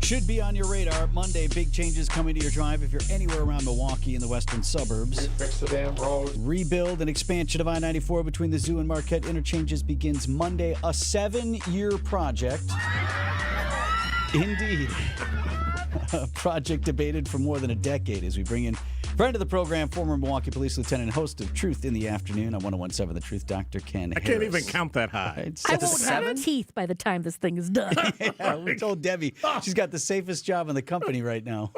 Should be on your radar. Monday, big changes coming to your drive if you're anywhere around Milwaukee in the western suburbs. Fix the damn road. Rebuild and expansion of I94 between the Zoo and Marquette interchanges begins Monday. A 7-year project. Indeed. A project debated for more than a decade as we bring in friend of the program, former Milwaukee Police Lieutenant, host of Truth in the Afternoon on 101.7 The Truth, Dr. Ken Harris. I can't even count that high. Right? I won't have teeth by the time this thing is done. Yeah, we told Debbie she's got the safest job in the company right now.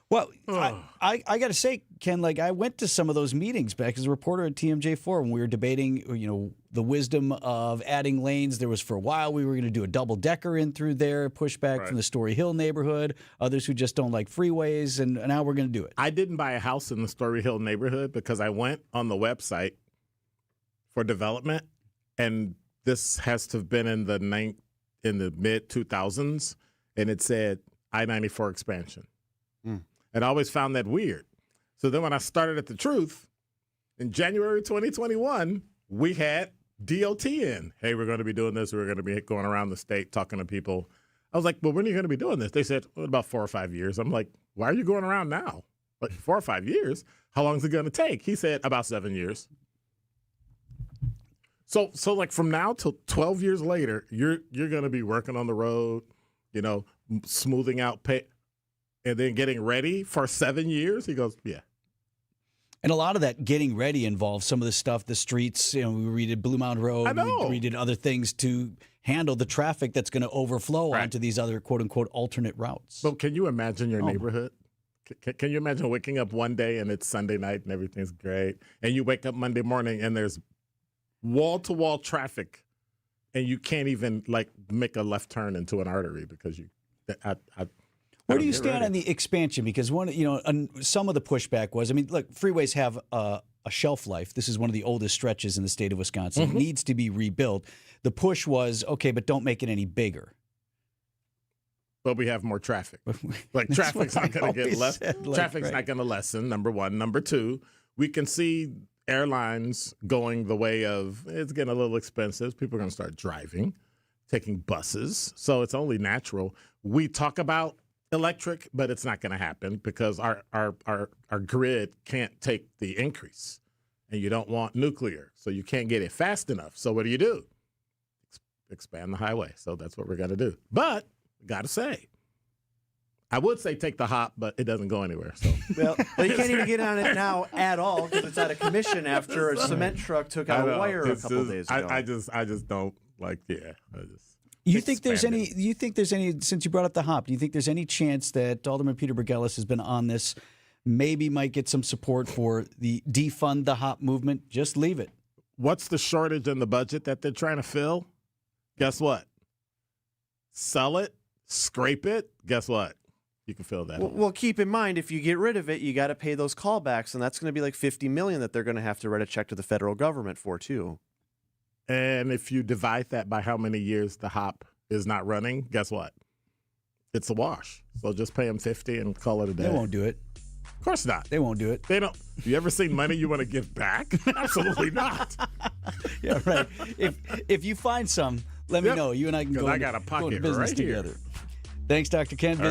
Well, I got to say, Ken, I went to some of those meetings back as a reporter at TMJ4 when we were debating, the wisdom of adding lanes. There was, for a while, we were going to do a double-decker in through there, pushback from the Story Hill neighborhood, others who just don't like freeways, and now we're going to do it. I didn't buy a house in the Story Hill neighborhood because I went on the website for development, and this has to have been in the mid-2000s, and it said I-94 expansion. And I always found that weird. So then when I started at The Truth, in January 2021, we had DOT in. Hey, we're going to be doing this. We're going to be going around the state talking to people. I was like, well, when are you going to be doing this? They said, well, about 4 or 5 years. I'm like, why are you going around now? Like 4 or 5 years? How long is it going to take? He said, about 7 years. So from now till 12 years later, you're going to be working on the road, smoothing out and then getting ready for 7 years? He goes, yeah. And a lot of that getting ready involves some of the stuff, the streets, we redid Blue Mountain Road. I know. We redid other things to handle the traffic that's going to overflow onto these other quote-unquote alternate routes. But can you imagine your neighborhood? Can you imagine waking up one day and it's Sunday night and everything's great, and you wake up Monday morning and there's wall-to-wall traffic and you can't even, make a left turn into an artery because Where do you stand on the expansion? Because some of the pushback was, look, freeways have a shelf life. This is one of the oldest stretches in the state of Wisconsin. It needs to be rebuilt. The push was, okay, but don't make it any bigger. But we have more traffic. Traffic's not going to get less. Traffic's not going to lessen, number one. Number two, we can see airlines going the way of, it's getting a little expensive. People are going to start driving, taking buses. So it's only natural. We talk about electric, but it's not going to happen because our grid can't take the increase, and you don't want nuclear, so you can't get it fast enough. So what do? Expand the highway. So that's what we're going to do. But got to say, I would say take the hop, but it doesn't go anywhere. So well, you can't even get on it now at all because it's out of commission after a cement truck took out a wire a couple days ago. I just don't You think there's any, since you brought up the hop, do you think there's any chance that Alderman Peter Bergelis has been on this, maybe might get some support for the defund the hop movement? Just leave it. What's the shortage in the budget that they're trying to fill? Guess what? Sell it, scrape it. Guess what? You can fill that. Well, keep in mind, if you get rid of it, you got to pay those callbacks, and that's going to be like $50 million that they're going to have to write a check to the federal government for, too. And if you divide that by how many years the hop is not running, guess what? It's a wash. So just pay them $50 and call it a day. They won't do it. Of course not. They won't do it. They don't. You ever seen money you want to give back? Absolutely not. Yeah, right. If you find some, let me know. You and I can go I got a pocket into business right here. together. Thanks, Dr. Ken.